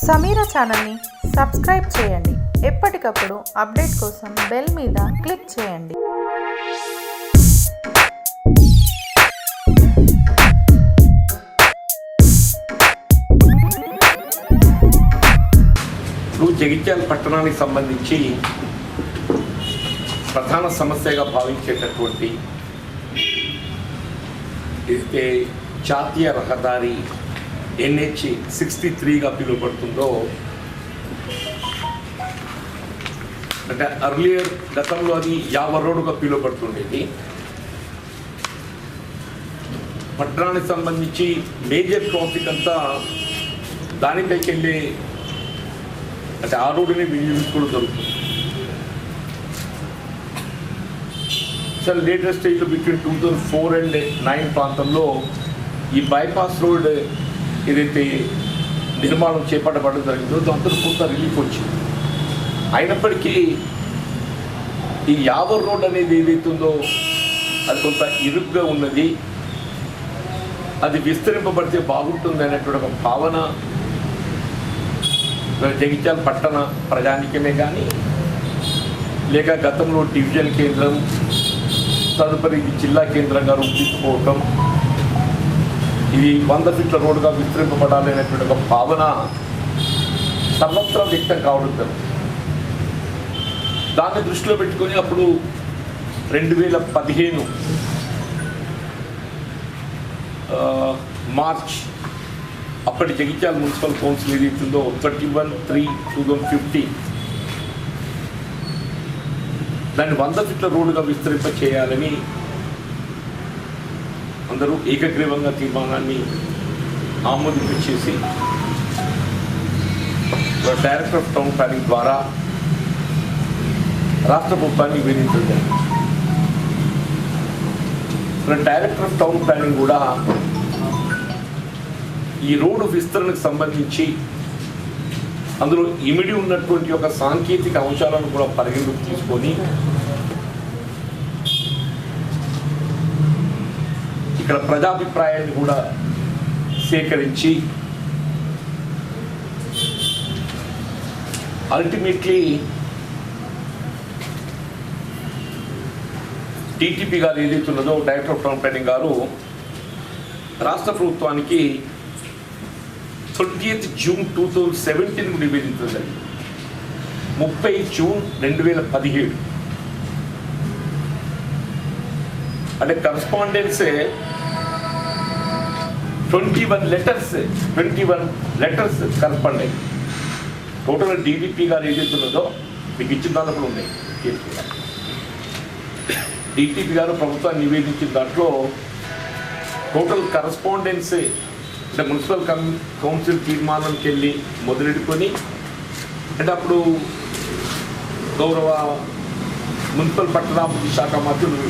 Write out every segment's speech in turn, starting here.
సమీరా ఛానల్ని సబ్స్క్రైబ్ చేయండి. ఎప్పటికప్పుడు అప్డేట్ కోసం బెల్ మీద క్లిక్ చేయండి. జగిత్యాల పట్టణానికి సంబంధించి ప్రధాన సమస్యగా భావించేటటువంటి ఏదైతే జాతీయ రహదారి NH63గా పిలువబడుతుందో, అంటే అర్లియర్ గతంలో అది యావర్ రోడ్డుగా పిలువబడుతుండేది. పట్టణానికి సంబంధించి మేజర్ ట్రాఫిక్ అంతా దానిపైకి వెళ్ళే అంటే ఆ రోడ్డుని వినియోగించుకోవడం జరుగుతుంది. సార్ లేటెస్ట్ స్టేజ్లో బిట్వీన్ 2004 and 2009 ప్రాంతంలో ఈ బైపాస్ రోడ్ ఏదైతే నిర్మాణం చేపట్టబడడం జరిగిందో దాంతో కొంత రిలీఫ్ వచ్చింది. అయినప్పటికీ ఈ యావర్ రోడ్ అనేది ఏదైతే ఉందో అది కొంత ఇరుగ్గా ఉన్నది, అది విస్తరింపబడితే బాగుంటుంది అనేటువంటి ఒక భావన జగిత్యాల పట్టణ ప్రజానికమే కానీ, లేక గతంలో డివిజన్ కేంద్రం తదుపరి జిల్లా కేంద్రంగా రూపుదిద్దుకోవటం, ఇది 100 ఫీట్ల రోడ్డుగా విస్తరింపబడాలి అనేటువంటి ఒక భావన సర్వత్రా వ్యక్తం కావడం. దాన్ని దృష్టిలో పెట్టుకొని అప్పుడు 2015 మార్చ్ అప్పటి జగిత్యాల మున్సిపల్ కౌన్సిల్ ఏదైతుందో 31/3/2015 దాన్ని 100 ఫీట్ల రోడ్డుగా విస్తరింప చేయాలని అందరూ ఏకగ్రీవంగా తీర్మానాన్ని ఆమోదించేసి డైరెక్టర్ ఆఫ్ టౌన్ ప్లానింగ్ ద్వారా రాష్ట్ర ప్రభుత్వాన్ని నివేదించడం. డైరెక్టర్ ఆఫ్ టౌన్ ప్లానింగ్ కూడా ఈ రోడ్డు విస్తరణకు సంబంధించి అందులో ఇమిడి ఉన్నటువంటి ఒక సాంకేతిక అంశాలను కూడా పరిగణలోకి తీసుకొని ఇక్కడ ప్రజాభిప్రాయాన్ని కూడా సేకరించి అల్టిమేట్లీ టీటీపీ గారు ఏదైతే ఉన్నదో డైరెక్టర్ ఆఫ్ టౌన్ ప్లానింగ్ గారు రాష్ట్ర ప్రభుత్వానికి 30th June 2017 నివేదించడం జరిగింది. 30 జూన్ 2017 అంటే కరస్పాండెన్సే 21 లెటర్స్ కరస్పాండ్ అయ్యి టోటల్ డీడీపీ గారు ఏదైతే ఉన్నదో మీకు ఇచ్చిన దాంట్లో కూడా ఉన్నాయి. డీటీపీ గారు ప్రభుత్వాన్ని నివేదించిన దాంట్లో టోటల్ కరస్పాండెన్సే అంటే మున్సిపల్ కౌన్సిల్ తీర్మానానికి వెళ్ళి మొదలెడుకొని, అంటే అప్పుడు గౌరవ మున్సిపల్ పట్టణాభివృద్ధి శాఖ మంత్రులు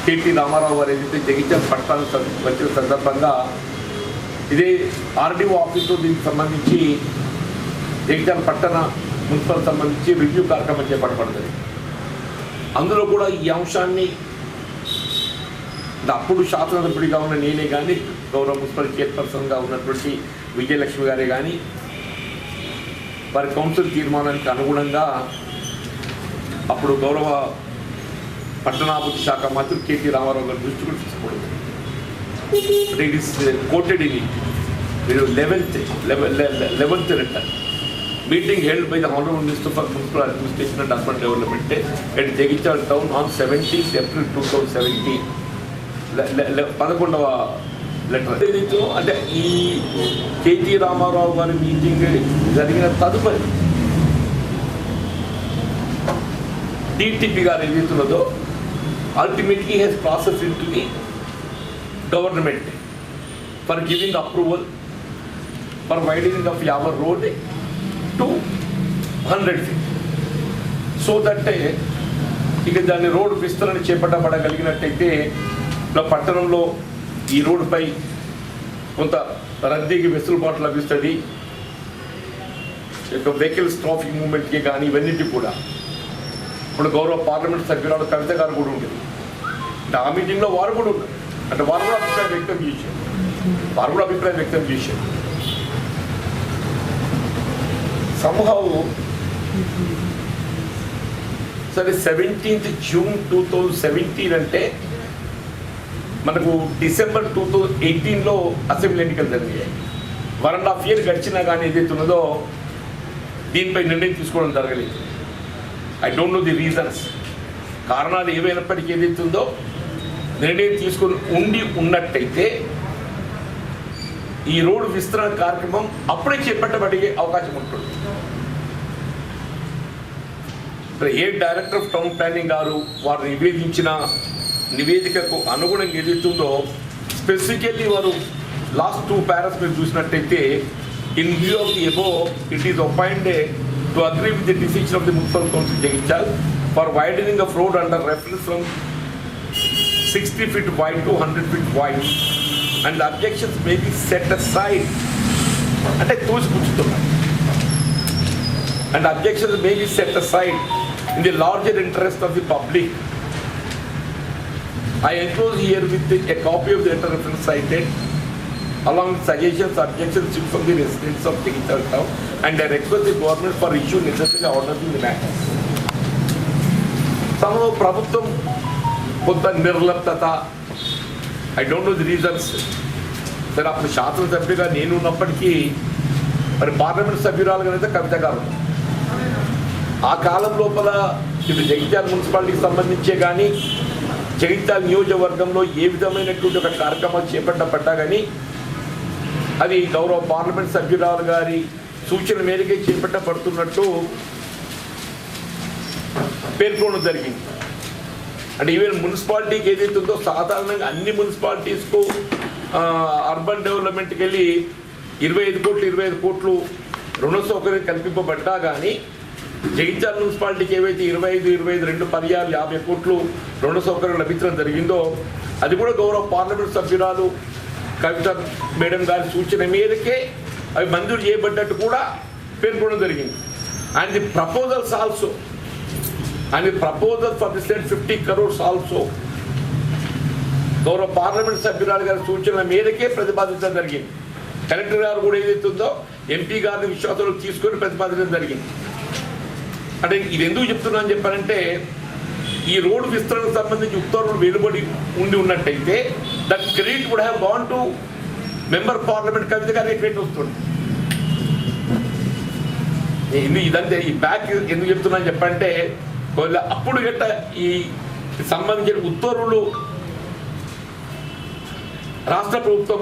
కేటీ రామారావు గారు ఏదైతే జగిత్యాల పట్టణానికి వచ్చిన సందర్భంగా ఇదే ఆర్డీఓ ఆఫీస్లో దీనికి సంబంధించి జగిత్యాల పట్టణ మున్సిపల్ సంబంధించి రివ్యూ కార్యక్రమం చేపట్టబడుతుంది. అందులో కూడా ఈ అంశాన్ని అప్పుడు శాసనసభ్యుడిగా ఉన్న నేనే కానీ, గౌరవ మున్సిపల్ చైర్పర్సన్గా ఉన్నటువంటి విజయలక్ష్మి గారే కానీ వారి కౌన్సిల్ తీర్మానానికి అనుగుణంగా అప్పుడు గౌరవ పట్టణాభివృద్ధి శాఖ మంత్రి కేటీ రామారావు గారి దృష్టి కూడా తీసుకోవడం. ఇట్ ఈస్ కోటెడ్ ఇన్ మీరు 11th return meeting held by the Honorable Minister for Municipal Administration and Urban Development at Jagitial Town on 17th April 2017. 11వ letter ఏదైతే అంటే ఈ కేటీ రామారావు గారి మీటింగ్ జరిగిన తదుపరి టీటీపీ గారు ఏదైతున్నదో ultimately has process into the government for giving approval for widening of your road to 100 feet so that ఇక దాన్ని రోడ్డు విస్తరణ చేపట్టబడగలిగినట్టయితే పట్టణంలో ఈ రోడ్డుపై కొంత రద్దీకి వెసులుబాటు లభిస్తుంది. వెహికల్స్ ట్రాఫిక్ మూవ్మెంట్కి కానీ ఇవన్నిటి కూడా ఇప్పుడు గౌరవ పార్లమెంట్ సభ్యురాలు కవిత గారు కూడా ఉండేది. అంటే ఆ మీటింగ్లో వారు కూడా ఉన్నారు. అంటే వారు కూడా అభిప్రాయం వ్యక్తం చేశారు. somehow సరే 17th June 2017 అంటే మనకు డిసెంబర్ 2018లో అసెంబ్లీ ఎన్నికలు జరిగాయి. 1.5 year గడిచినా కానీ ఏదైతే ఉన్నదో దీనిపై నిర్ణయం తీసుకోవడం జరగలేదు. I don't know the reasons. కారణాలు ఏమైనప్పటికీ ఏదైతే ఉందో నిర్ణయం తీసుకొని ఉన్నట్టయితే ఈ రోడ్డు విస్తరణ కార్యక్రమం అప్పుడే చేపట్టబడే అవకాశం ఉంటుంది. ఏ డైరెక్టర్ ఆఫ్ టౌన్ ప్లానింగ్ గారు వారు నివేదించిన నివేదికకు అనుగుణంగా ఏదైతుందో స్పెసిఫికల్లీ వారు లాస్ట్ 2 పారాస్ మీరు చూసినట్టయితే in view of the above it is appointed to agree with the decision of the municipal council Jagtial for widening of road under reference from 60 feet wide to 100 feet wide and the objections may be set aside అంటే తోసిపుచ్చుతున్నారు and the objections may be set aside in the larger interest of the public. I enclose here with a copy of the letter reference cited along with suggestions, objections from the residents of Jagitial town and I request the government for issue necessary orders in the matter. Somehow ప్రభుత్వం కొంత నిర్లప్తత, I don't know the reasons. సరే అప్పుడు శాసనసభ్యుగా నేను ఉన్నప్పటికీ మరి parliament సభ్యురాలుగా అయితే కవిత గారు ఆ కాలం లోపల ఇది జగిత్యాల మున్సిపాలిటీకి సంబంధించే కానీ జగిత్యాల నియోజకవర్గంలో ఏ విధమైనటువంటి ఒక కార్యక్రమాలు చేపట్టబడ్డా కానీ అది గౌరవ పార్లమెంట్ సభ్యురాలు గారి సూచన మేరకే చేపట్టబడుతున్నట్టు పేర్కొనడం జరిగింది. అంటే ఈవెన్ మున్సిపాలిటీకి ఏదైతే ఉందో సాధారణంగా అన్ని మున్సిపాలిటీస్కు అర్బన్ డెవలప్మెంట్కి వెళ్ళి 25 కోట్లు రుణ సౌకర్యం కల్పింపబడ్డా కానీ జగిత్యాల మున్సిపాలిటీకి ఏవైతే 25 పర్యాలు 50 కోట్లు రుణ సౌకర్యం లభించడం జరిగిందో అది కూడా గౌరవ పార్లమెంట్ సభ్యురాలు కవిత మేడం గారి సూచన మేరకే అవి మంజూరు చేయబడ్డట్టు కూడా పేర్కొనడం జరిగింది. And the proposals also and the proposal for the said 50 crores also గౌరవ పార్లమెంట్ సభ్యురాలు గారి సూచన మేరకే ప్రతిపాదించడం జరిగింది. కలెక్టర్ గారు కూడా ఏదైతుందో ఎంపీ గారిని విశ్వాసంలో తీసుకొని ప్రతిపాదించడం జరిగింది. అంటే ఇది ఎందుకు చెప్తున్నాను చెప్పారంటే ఈ రోడ్డు విస్తరణకు సంబంధించి ఉత్తర్వులు వెలువడి ఉన్నట్టయితే that credit would have gone to member parliament Kavitha గారికి క్రెడిట్ వస్తుంది. ఇదంతే ఈ బ్యాక్ ఎందుకు చెప్తున్నాను చెప్పంటే అప్పుడు గట్ట ఈ సంబంధించిన ఉత్తర్వులు రాష్ట్ర ప్రభుత్వం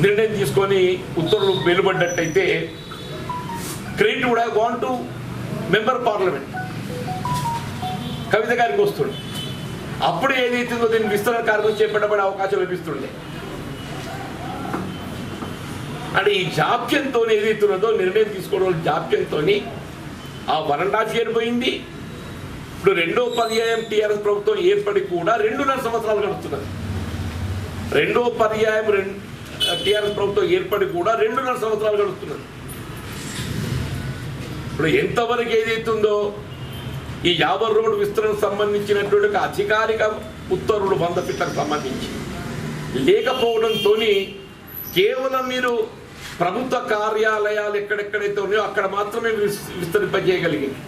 నిర్ణయం తీసుకొని ఉత్తర్వులు వెలువడ్డట్టయితే credit would have gone to member parliament Kavitha గారికి వస్తుంది. అప్పుడు ఏదైతుందో దీన్ని విస్తరణ కార్యక్రమం చేపట్టబడే అవకాశం లభిస్తుండే. అంటే ఈ జాప్యంతో ఏదైతున్నదో నిర్ణయం తీసుకోవడం జాప్యంతో ఆ 1.5 year పోయింది. ఇప్పుడు 2వ పర్యాయం టీఆర్ఎస్ ప్రభుత్వం ఏర్పడి కూడా 2.5 సంవత్సరాలు గడుస్తున్నది. 2వ పర్యాయం టీఆర్ఎస్ ప్రభుత్వం ఏర్పడి కూడా 2.5 సంవత్సరాలు గడుస్తున్నది. ఇప్పుడు ఎంతవరకు ఏదైతుందో ఈ యావర్ రోడ్డు విస్తరణకు సంబంధించినటువంటి అధికారిక ఉత్తర్వులు 100 ఫీట్లకు సంబంధించి లేకపోవడంతో కేవలం మీరు ప్రభుత్వ కార్యాలయాలు ఎక్కడెక్కడైతే ఉన్నాయో అక్కడ మాత్రమే విస్తరింపజేయగలిగింది.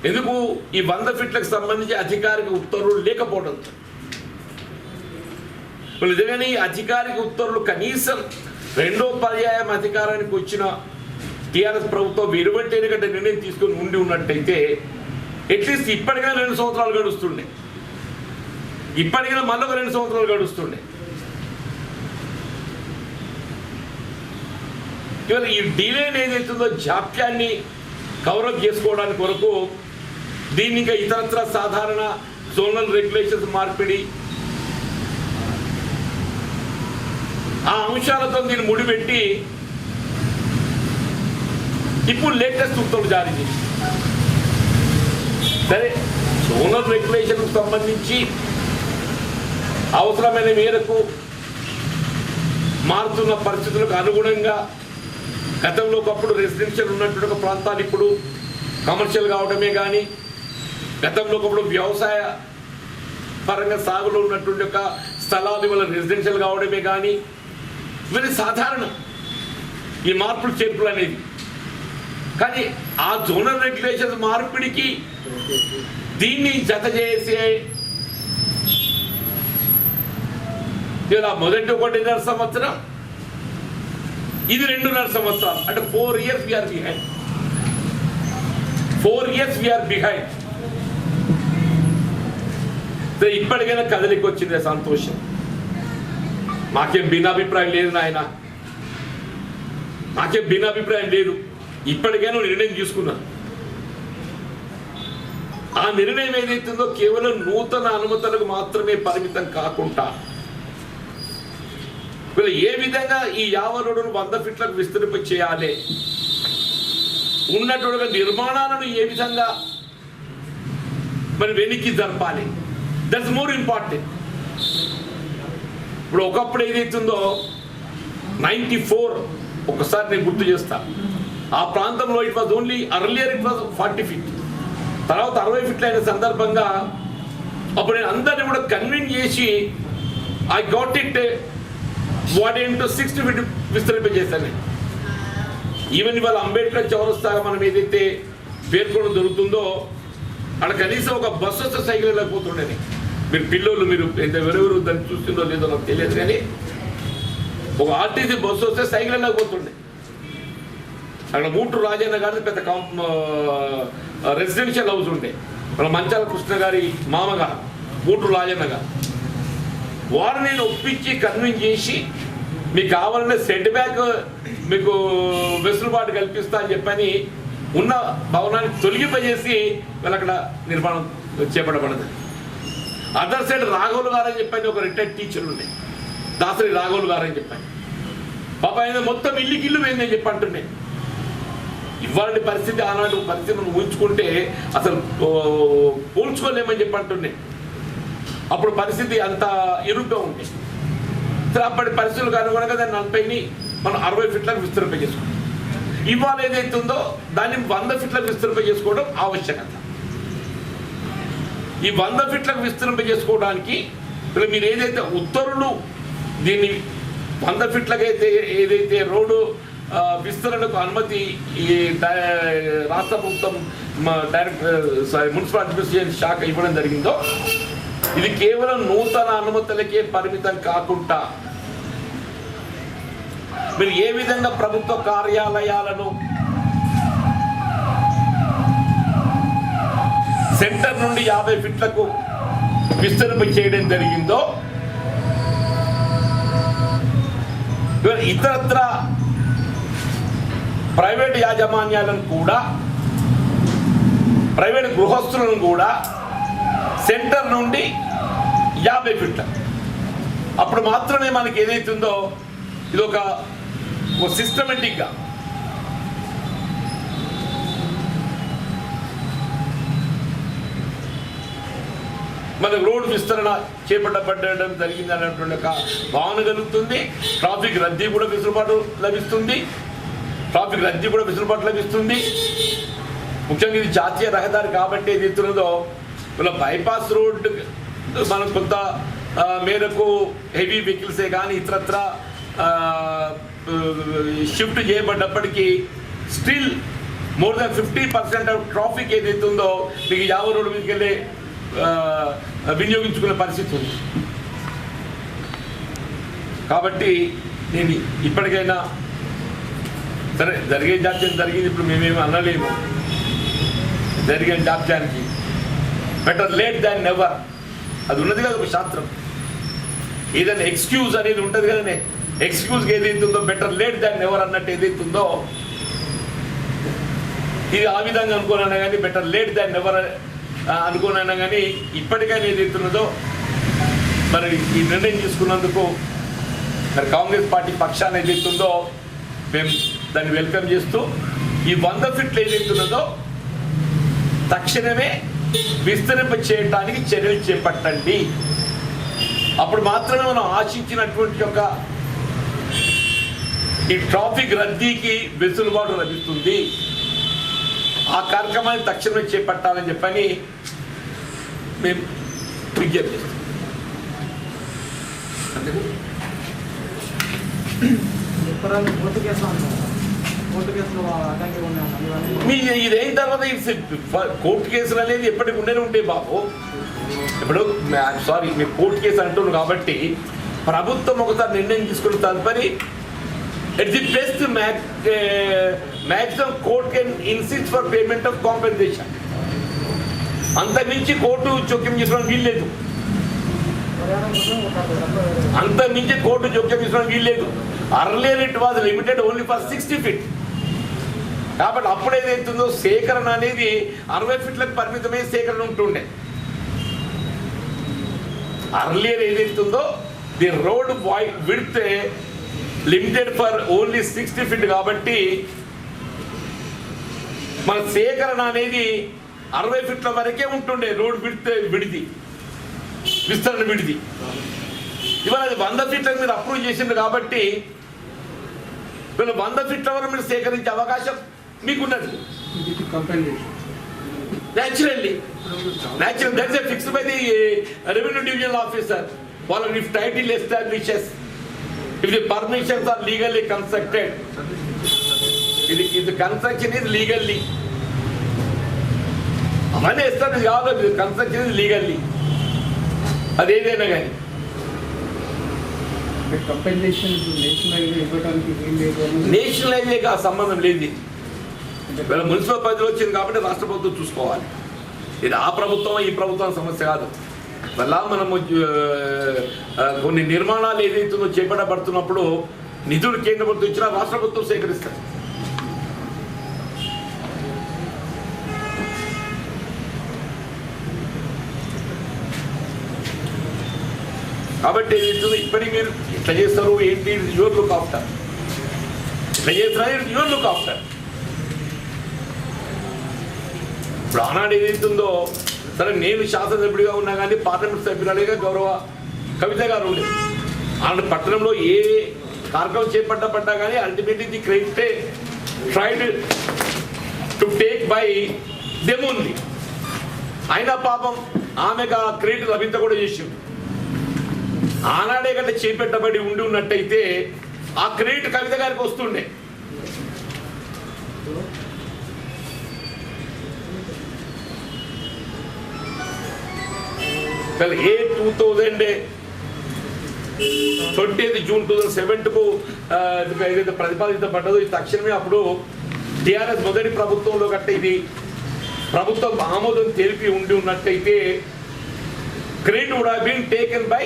ఎందుకు ఈ 100 ఫీట్లకు సంబంధించి అధికారిక ఉత్తర్వులు లేకపోవడంతో నిజంగానే ఈ అధికారిక ఉత్తర్వులు కనీసం 2వ పర్యాయం అధికారానికి వచ్చిన టీఆర్ఎస్ ప్రభుత్వం వెలువట్టేని గంట నిర్ణయం తీసుకొని ఉన్నట్టయితే అట్లీస్ట్ ఇప్పటికైనా 2 సంవత్సరాలు గడుస్తుండే, ఇప్పటికైనా మళ్ళీ 2 సంవత్సరాలు గడుస్తుండే. ఇవాళ ఈ డిలే ఏదైతుందో జాప్యాన్ని కవరప్ చేసుకోవడానికి కొరకు దీన్ని ఇంకా ఇతరత్ర సాధారణ జోనల్ రెగ్యులేషన్స్ మార్పిడి ఆ అంశాలతో దీన్ని ముడిపెట్టి ఇప్పుడు లేటెస్ట్ ఉత్తర్వులు జారీ చేసి సరే జోనల్ రెగ్యులేషన్కు సంబంధించి అవసరమైన మేరకు మారుతున్న పరిస్థితులకు అనుగుణంగా గతంలో ఒకప్పుడు రెసిడెన్షియల్ ఉన్నటువంటి ఒక ప్రాంతాలు ఇప్పుడు కమర్షియల్ కావడమే కానీ గతంలో ఒకప్పుడు వ్యవసాయ పరంగా సాగులో ఉన్నటువంటి ఒక స్థలాలు ఇవాళ రెసిడెన్షియల్ కావడమే కానీ ఇవన్నీ సాధారణం ఈ మార్పులు చేర్పులు అనేది. కానీ ఆ జోనల్ రెగ్యులేషన్స్ మార్పిడికి దీన్ని జత చేసే ఇలా మొదటి 1.5 సంవత్సరం, ఇది 2.5 సంవత్సరాలు, అంటే 4 years we're behind. 4 years we're behind. ఇప్పటికైనా కదలికి వచ్చింది, సంతోషం. మాకేం భిన్నాభిప్రాయం లేదు నాయన, నాకేం భిన్నాభిప్రాయం లేదు. ఇప్పటికైనా నిర్ణయం తీసుకున్నా. ఆ నిర్ణయం ఏదైతుందో కేవలం నూతన అనుమతులకు మాత్రమే పరిమితం కాకుండా ఏ విధంగా ఈ యావరుడును 100 ఫీట్లకు విస్తరింప చేయాలి, ఉన్నటువంటి నిర్మాణాలను ఏ విధంగా మరి వెనక్కి జరపాలి, దట్స్ మోర్ ఇంపార్టెంట్. ఇప్పుడు ఒకప్పుడు ఏదైతుందో 94, ఒకసారి నేను గుర్తు చేస్తా, ఆ ప్రాంతంలో it was only earlier it was 40 feet, తర్వాత 60 feet అయిన సందర్భంగా అప్పుడు నేను అందరినీ కూడా కన్విన్స్ చేసి I got it what into 60 feet విస్తరింపజేశాను. ఈవెన్ ఇవాళ అంబేద్కర్ చౌరస్తాగా మనం ఏదైతే పేర్కొనడం దొరుకుతుందో అక్కడ కనీసం ఒక బస్సు వస్తే సైకిల్ వెళ్ళకపోతుండేది. మీరు పిల్లలు మీరు ఎవరెవరు దాన్ని చూస్తుందో లేదో నాకు తెలియదు, కానీ ఒక ఆర్టీసీ బస్సు వస్తే సైకిల్ వెళ్ళకపోతుండే. అక్కడ మూటూరు రాజన్న గారి పెద్ద రెసిడెన్షియల్ హౌస్ ఉండే, మన మంచాల కృష్ణ గారి మామగారు మూటూరు రాజన్న గారు. వారు నేను ఒప్పించి కన్విన్స్ చేసి మీకు కావాలనే సెట్ బ్యాక్ మీకు వెసులుబాటు కల్పిస్తా అని చెప్పని ఉన్న భవనాన్ని తొలగింపజేసి వీళ్ళు అక్కడ నిర్మాణం చేపట్టబడదు. అదర్ సైడ్ రాఘవులు గారు అని చెప్పని ఒక రిటైర్డ్ టీచర్ ఉండే, దాసరి రాఘవులు గారు అని చెప్పాను. పాప ఆయన మొత్తం ఇల్లు పోయిందని చెప్పి అంటుండే. ఇవాళ పరిస్థితి ఆనాటి పరిస్థితి మనం ఊహించుకుంటే అసలు పోల్చుకోలేమని చెప్పి అంటుండే. అప్పుడు పరిస్థితి అంత ఇరుగ్గా ఉండే. సరే అప్పటి పరిస్థితులకు అనుగుణంగా దాన్ని 40ని మనం 60 ఫీట్లకు విస్తరింప చేసుకుంటాం. ఇవాళ ఏదైతుందో దాన్ని 100 ఫీట్లకు విస్తరింప చేసుకోవడం ఆవశ్యకత. ఈ 100 ఫీట్లకు విస్తరింప చేసుకోవడానికి మీరు ఏదైతే ఉత్తర్వులు దీన్ని 100 ఫీట్లకైతే ఏదైతే రోడ్డు విస్తరణకు అనుమతి ఈ రాష్ట్ర ప్రభుత్వం మున్సిపల్ అడ్మినిస్ట్రేషన్ శాఖ ఇవ్వడం జరిగిందో ఇది కేవలం నూతన అనుమతులకే పరిమితం కాకుండా మీరు ఏ విధంగా ప్రభుత్వ కార్యాలయాలను సెంటర్ నుండి 50 ఫీట్లకు విస్తరింప చేయడం జరిగిందో ఇతరత్ర ప్రైవేట్ యాజమాన్యాలను కూడా ప్రైవేట్ గృహస్థులను కూడా సెంటర్ నుండి 50 ఫీట్ల అప్పుడు మాత్రమే మనకి ఏదైతుందో ఇది ఒక సిస్టమేటిక్గా మనకు రోడ్డు విస్తరణ చేపట్టబడడం జరిగింది అనేటువంటి ఒక భావన కలుగుతుంది. ట్రాఫిక్ రద్దీ కూడా వెసులుబాటు లభిస్తుంది. ముఖ్యంగా ఇది జాతీయ రహదారి కాబట్టి ఏది ఎత్తున్నదో ఇలా బైపాస్ రోడ్ మనం కొంత మేరకు హెవీ వెహికల్సే కానీ ఇతరత్ర షిఫ్ట్ చేయబడ్డప్పటికీ still more than 50% of traffic ఏదైతే ఉందో మీకు 50 రోడ్డు మీదకి వెళ్ళి వినియోగించుకునే పరిస్థితి ఉంది. కాబట్టి నేను ఇప్పటికైనా సరే జరిగే జాప్యం జరిగింది, ఇప్పుడు మేమేమి అనలేము. జరిగే జాప్యానికి బెటర్ లేట్ దాన్ నెవర్ అది ఉన్నది కదా ఒక శాస్త్రం. ఏదైనా ఎక్స్క్యూజ్ అనేది ఉంటుంది కదనే, ఎక్స్క్యూజ్కి ఏదైతే ఉందో బెటర్ లేట్ దాన్ నెవర్ అన్నట్టు ఏదైతే ఉందో ఇది ఆ విధంగా అనుకోనైనా కానీ బెటర్ లేట్ దాన్ నెవర్ అనుకోనైనా కానీ ఇప్పటికైనా ఏదైతే ఉన్నదో మరి ఈ నిర్ణయం తీసుకున్నందుకు మరి కాంగ్రెస్ పార్టీ పక్షాన్ని ఏదైతే ఉందో మేము దాన్ని వెల్కమ్ చేస్తూ ఈ 100 ఫీట్లు ఏదైతే ఉన్నదో తక్షణమే విస్తరింప చేయడానికి చర్యలు చేపట్టండి. అప్పుడు మాత్రమే మనం ఆశించినటువంటి ఒక ఈ ట్రాఫిక్ రద్దీకి వెసులుబాటు లభిస్తుంది. ఆ కార్యక్రమాన్ని తక్షణమే చేపట్టాలని చెప్పని మేము విజ్ఞప్తి చేస్తాం. మీ ఇదైన తర్వాత కోర్టు కేసులు అనేది ఎప్పటికి ఉండేనే ఉంటాయి బాబు. ఇప్పుడు సారీ మీరు కోర్టు కేసు అంటున్నారు కాబట్టి ప్రభుత్వం ఒకసారి నిర్ణయం తీసుకున్న తదుపరి at the best maximum court can insist for payment of compensation. అంతకుమించి కోర్టు జోక్యం చేసుకోవడానికి వీల్లేదు. అంతకుమించి కోర్టు జోక్యం చేసుకోవడానికి వీల్లేదు. Earlier it was limited only for 60 feet. కాబట్టి అప్పుడు ఏదైతుందో సేకరణ అనేది 60 feetలకు పరిమితమైన సేకరణ ఉంటుండే. అర్లియర్ ఏదైతుందో the road width limited for only 60 feet కాబట్టి మన సేకరణ అనేది 60 feet వరకే ఉంటుండే. రోడ్ విడిది విస్తరణ విడిది. ఇవాళ అది 100 feet మీరు అప్రూవ్ చేసిండ్రు కాబట్టి వీళ్ళు 100 feet వరకు మీరు సేకరించే అవకాశం మీకున్నది. Naturally, that is fixed by the revenue divisional officer. While if title establishes, if the permissions are legally constructed, if the construction is legally, అవన్నీ ఎస్టాబ్లిష్ కావాలి. కన్స్ట్రక్షన్ ఇస్ లీగల్లీ అదేదైనా కానీ నేషనలైజ్ ఆ సంబంధం లేదు. వీళ్ళ మున్సిపల్ పరిధిలో వచ్చింది కాబట్టి రాష్ట్ర ప్రభుత్వం చూసుకోవాలి. ఇది ఆ ప్రభుత్వం ఈ ప్రభుత్వం సమస్య కాదు. వల్ల మనము కొన్ని నిర్మాణాలు ఏదైతుందో చేపట్టబడుతున్నప్పుడు నిధులు కేంద్ర ప్రభుత్వం ఇచ్చినా రాష్ట్ర ప్రభుత్వం సేకరిస్తారు. కాబట్టి ఏదైతుందో ఇప్పటికి మీరు ఎట్లా చేస్తారు ఏంటి యువర్ లుక్ ఆఫ్టర్, ఎట్లా చేస్తారు యువర్ లుక్ ఆఫ్టర్. ఇప్పుడు ఆనాడు ఏదైతుందో సరే నేను శాసనసభ్యుడిగా ఉన్నా కానీ పార్లమెంట్ సభ్యురాలుగా గౌరవ కవిత గారు ఉండేది. ఆనాడు పట్టణంలో ఏ కార్యక్రమం చేపట్టబడ్డా కానీ ultimately the credit tried to take by them ఉంది. అయినా పాపం ఆమెకు ఆ క్రెడిట్ లభించ కూడా చేసింది. ఆనాడే కంటే చేపెట్టబడి ఉండి ఉన్నట్టయితే ఆ క్రెడిట్ కవిత గారికి వస్తుండే. ఏ 2030 జూన్ 2007 ఏదైతే ప్రతిపాదించబడ్డదో ఇది తక్షణమే అప్పుడు టిఆర్ఎస్ మొదటి ప్రభుత్వంలో గట్ట ఇది ప్రభుత్వం ఆమోదం తెలిపి ఉండి ఉన్నట్టయితే credit would have been taken by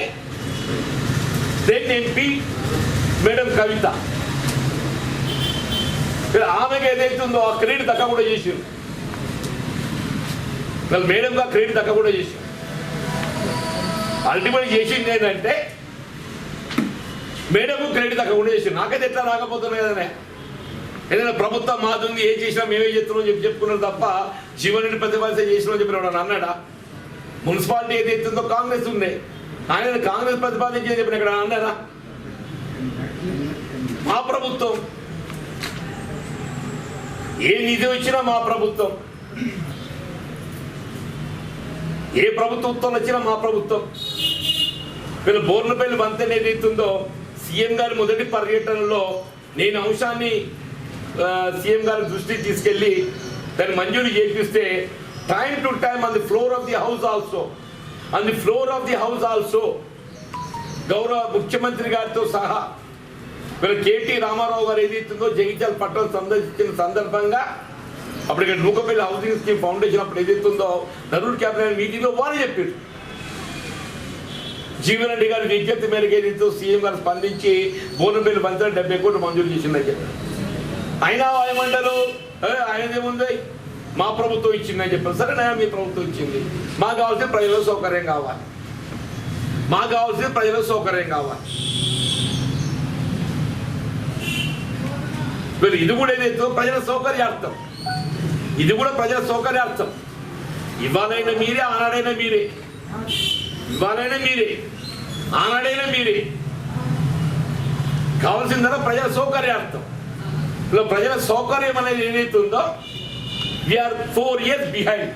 then MP madam Kavitha. ఆమెకు ఏదైతే ఉందో ఆ క్రెడిట్ దక్క కూడా చేసారు. మేడంగా క్రెడిట్ దక్క కూడా చేసారు. అల్టిమేట్ చేసింది ఏంటంటే మేడంకు క్రెడిట్ దక్క కూడా చేసారు. నాకైతే ఎట్లా రాకపోతున్నాయి కదనే. ఏదైనా ప్రభుత్వం మాది ఏం చేసినా మేమే చేస్తున్నాం చెప్పి చెప్పుకున్నారు తప్ప జీవన్ రెడ్డి ప్రతిపాదిత చేసినా చెప్పిన అన్నాడా? మున్సిపాలిటీ ఏదైతే ఉందో కాంగ్రెస్ ఉండే, ఆయన కాంగ్రెస్ ప్రతిపాదించి చెప్పిన ఇక్కడ అన్నారా? మా ప్రభుత్వం ఏ నిధి వచ్చినా మా ప్రభుత్వం, ఏ ప్రభుత్వంతో వచ్చినా మా ప్రభుత్వం. వీళ్ళు బోర్నపల్లి వంతెన ఏదైతుందో సీఎం గారి మొదటి పర్యటనలో నేను అంశాన్ని సీఎం గారి దృష్టికి తీసుకెళ్ళి దాన్ని మంజూరు చేపిస్తే time to time on the floor of the house also గౌరవ ముఖ్యమంత్రి గారితో సహా వీళ్ళు కేటీ రామారావు గారు ఏదైతుందో జగిత్యాల పట్టణం సందర్శించిన సందర్భంగా అప్పుడు ఇక్కడ నూకపల్లి హౌసింగ్ స్కీమ్ ఫౌండేషన్ అప్పుడు ఏదైతుందో ధరూర్ క్యాబినెట్ మీటింగ్లో వారు చెప్పారు. జీవన్ రెడ్డి గారి విజ్ఞప్తి మేరకు ఏదైతే సీఎం గారు స్పందించి బోర్నపల్లి వంతెన 70 కోట్లు మంజూరు చేసిందని చెప్పారు. అయినా ఏమంటారు ఆయనదేముంది మా ప్రభుత్వం ఇచ్చిందని చెప్పారు. సరే నా మీ ప్రభుత్వం ఇచ్చింది, మాకు కావాల్సిన ప్రజలకు సౌకర్యం కావాలి, మాకు కావాల్సిన ప్రజలకు సౌకర్యం కావాలి. వీళ్ళు ఇది కూడా ఏదైతే ప్రజల సౌకర్యార్థం, ఇది కూడా ప్రజల సౌకర్యార్థం. ఇవాళైనా మీరే ఆనాడైనా మీరే, ఇవాళైనా మీరే ఆనాడైనా మీరే కావాల్సిందల్లా ప్రజల సౌకర్యార్థం. ఇలా ప్రజల సౌకర్యం అనేది ఏదైతే ఉందో వీఆర్ 4 years బిహైండ్.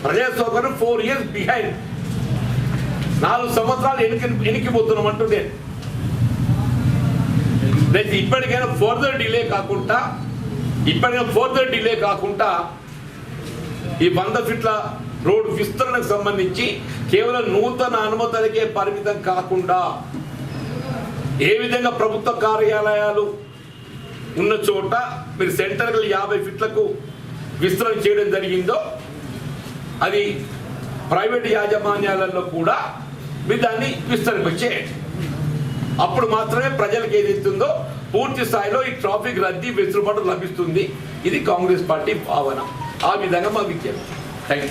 ప్రజల సౌకర్యం 4 years బిహైండ్. 4 సంవత్సరాలు ఎనికిపోతున్నాం అంటుండే. ఇప్పటికైనా ఫర్దర్ డిలే కాకుండా ఈ 100 ఫీట్ల రోడ్డు విస్తరణకు సంబంధించి కేవలం నూతన అనుమతులకే పరిమితం కాకుండా ఏ విధంగా ప్రభుత్వ కార్యాలయాలు ఉన్న చోట మీరు సెంటర్లు 50 ఫీట్లకు విస్తరణ చేయడం జరిగిందో అది ప్రైవేట్ యాజమాన్యాలలో కూడా మీరు దాన్ని విస్తరింపచేయండి. అప్పుడు మాత్రమే ప్రజలకు ఏదైతుందో పూర్తి స్థాయిలో ఈ ట్రాఫిక్ రద్దీ వెసులుబాటు లభిస్తుంది. ఇది కాంగ్రెస్ పార్టీ భావన. ఆ విధంగా మా విజ్ఞప్తి. Thank you.